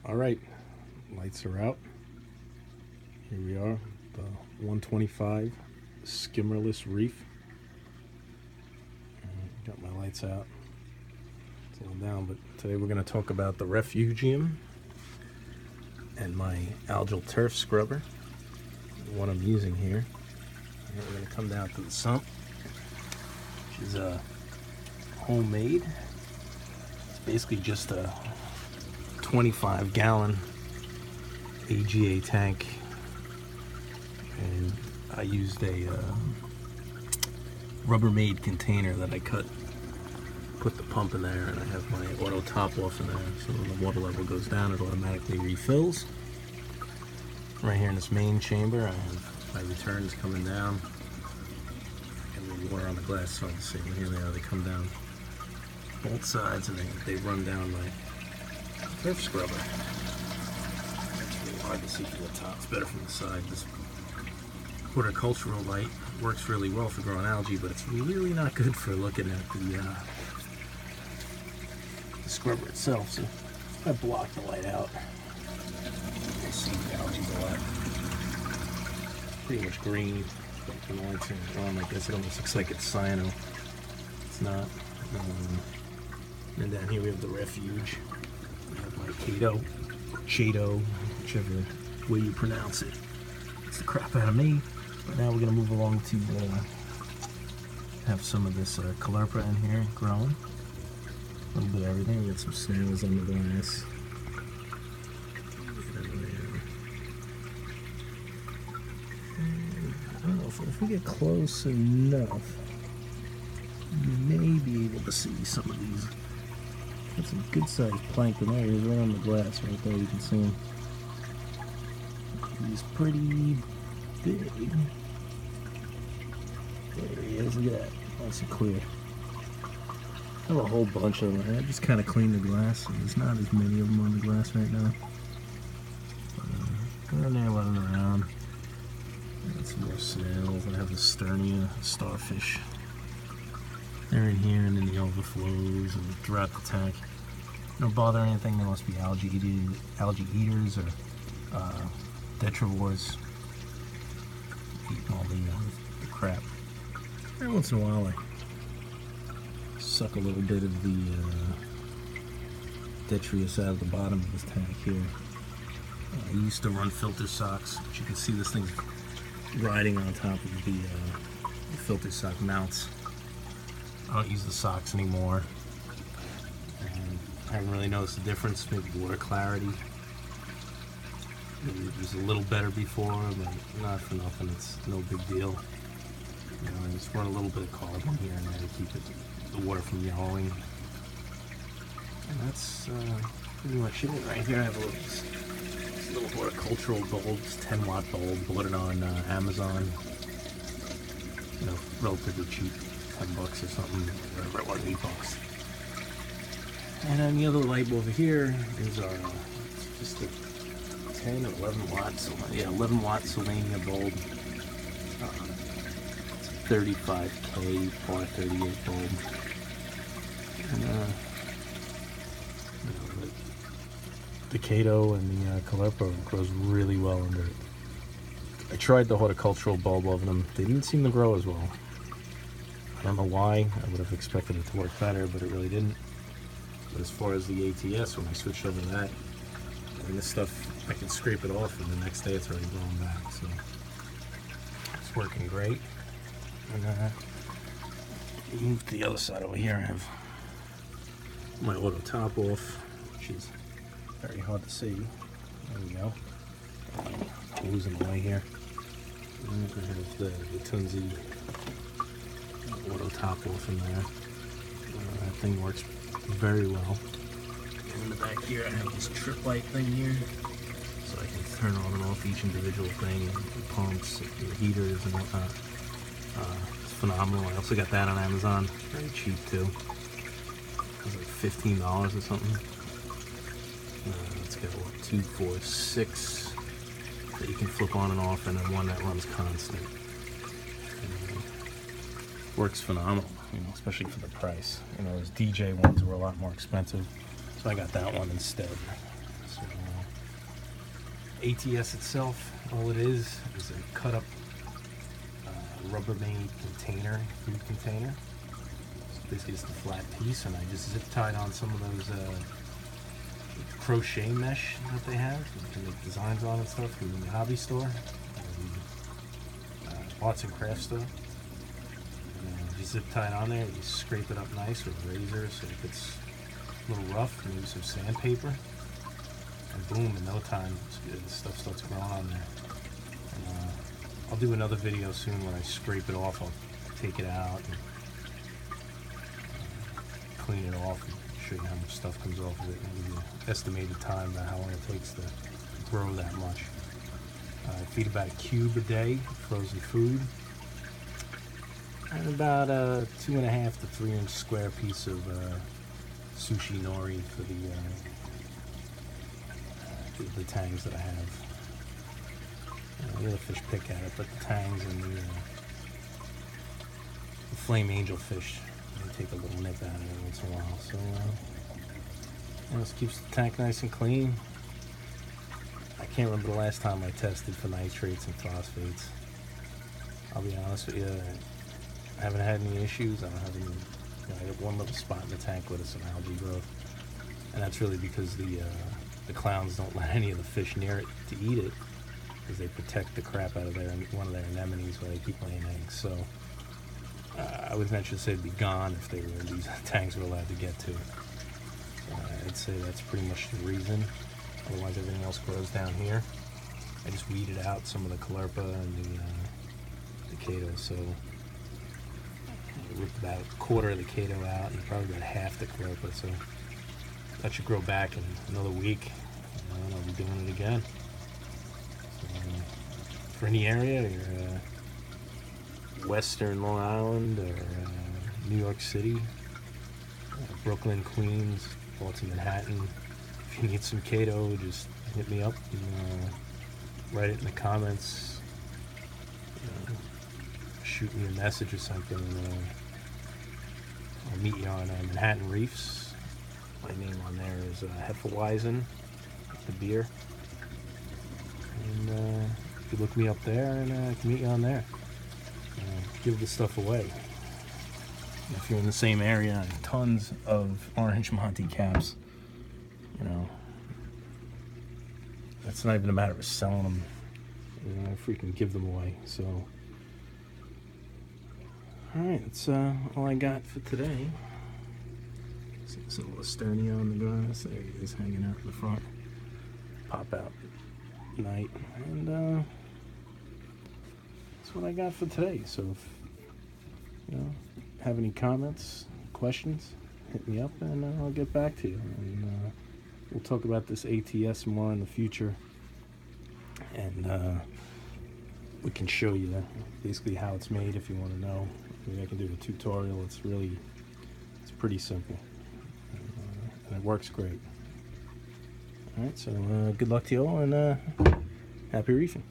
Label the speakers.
Speaker 1: All right, lights are out. Here we are, the 125 Skimmerless Reef. Got my lights out. It's all down, but today we're going to talk about the Refugium and my algal turf scrubber, what I'm using here. And we're going to come down to the sump, which is homemade. It's basically just a 25-gallon AGA tank, and I used a Rubbermaid container that I put the pump in there, and I have my auto top off in there, so when the water level goes down it automatically refills. Right here in this main chamber I have my returns coming down, and the water on the glass side, so here they are, they come down both sides and they run down my turf scrubber. It's really hard to see from the top, it's better from the side. This horticultural light works really well for growing algae, but it's really not good for looking at the scrubber itself. So I block the light out. You see the algae a lot. Pretty much green, but when the lights are on like this, it almost looks like it's cyano. It's not. And down here we have the refuge. We have my cheato, whichever way you pronounce it. It's the crap out of me. But now we're going to move along to have some of this caulerpa in here growing. A little bit of everything. We got some snails on the glass. I don't know if we get close enough, you may be able to see some of these. Got some good sized plankton there. He's right on the glass right there. You can see him. He's pretty big. There he is. Look at that. Nice and clear. I have a whole bunch of them. I just kind of cleaned the glass. So there's not as many of them on the glass right now. They're in there running around. Got some more snails. I have the sternia starfish. They're in here and in the overflows and throughout the tank. Don't bother anything. There must be algae eaters or detrivores eating all the crap. Every once in a while I suck a little bit of the detritus out of the bottom of this tank here. I used to run filter socks, but you can see this thing's riding on top of the filter sock mounts. I don't use the socks anymore. And I haven't really noticed the difference. Maybe water clarity. Maybe it was a little better before, but not for nothing. It's no big deal. You know, I just run a little bit of carbon here and there to keep the water from yellowing. And that's pretty much it. Right here I have this little horticultural bulb, this 10-watt bulb, bought it on Amazon. You know, relatively cheap. $10 or something, whatever it was, $8. And then the other light over here is our just a 10 or 11 watts, yeah, 11 watt Selenia bulb. It's a 35K par 38 bulb. And you know, the cheato and the caulerpa grows really well under it. I tried the horticultural bulb over them; they didn't seem to grow as well. I don't know why. I would have expected it to work better, but it really didn't. But as far as the ATS, when I switched over to that, and this stuff, I can scrape it off, and the next day it's already growing back. So it's working great. And move to the other side over here. I have my auto top off, which is very hard to see. There we go. Losing the way here. And I have the Tunzi auto top off in there. That thing works very well. And in the back here I have this trip light thing here, so I can turn on and off each individual thing, the pumps, the heaters and whatnot. It's phenomenal. I also got that on Amazon. Very cheap too. It was like $15 or something. It's got what, 2, 4, 6 that you can flip on and off, and then one that runs constant. Works phenomenal, you know, especially for the price. You know, those DJ ones were a lot more expensive, so I got that one instead. So ATS itself, all it is a cut up Rubbermaid container, food container. So basically it's the flat piece, and I just zip tied on some of those crochet mesh that they have. You can make designs on and stuff from the hobby store, or the arts and crafts store. And you zip tie it on there, you scrape it up nice with a razor so it gets a little rough, maybe some sandpaper, and boom, in no time the stuff starts growing on there. And, I'll do another video soon when I scrape it off. I'll take it out and clean it off and show you how much stuff comes off of it, and give you an estimated time about how long it takes to grow that much. I feed about a cube a day, frozen food, and about a 2.5 to 3 inch square piece of sushi nori for the tangs that I have. The other fish pick at it, but the tangs and the flame angel fish, they take a little nip out of it once in a while. So this keeps the tank nice and clean. I can't remember the last time I tested for nitrates and phosphates. I'll be honest with you, I haven't had any issues. I don't have any. I got one little spot in the tank with some algae growth, and that's really because the clowns don't let any of the fish near it to eat it, because they protect the crap out of one of their anemones while they keep laying eggs. So I would venture to say it'd be gone if these tanks were allowed to get to it. I'd say that's pretty much the reason. Otherwise, everything else grows down here. I just weeded out some of the caulerpa and the cheato, so I ripped about a quarter of the cheato out and probably about half the caulerpa. So that should grow back in another week, and I'll be doing it again. For any area, or Western Long Island, or New York City, Brooklyn, Queens, Baltimore, Manhattan, if you need some cheato, just hit me up and write it in the comments. Shoot me a message or something. I'll meet you on Manhattanreefs. My name on there is Hefeweizen, the beer. And you look me up there, and I can meet you on there. Give this stuff away. If you're in the same area, tons of orange monti caps. That's not even a matter of selling them. I freaking give them away. So, all right, that's all I got for today. See this little Esternia on the grass. There he is, hanging out in the front. Pop out night, and that's what I got for today. So if you have any comments, questions, hit me up, and I'll get back to you, and we'll talk about this ATS more in the future, and we can show you basically how it's made if you want to know. Maybe I can do a tutorial. It's pretty simple, and it works great. Alright, so good luck to you all, and happy reefing.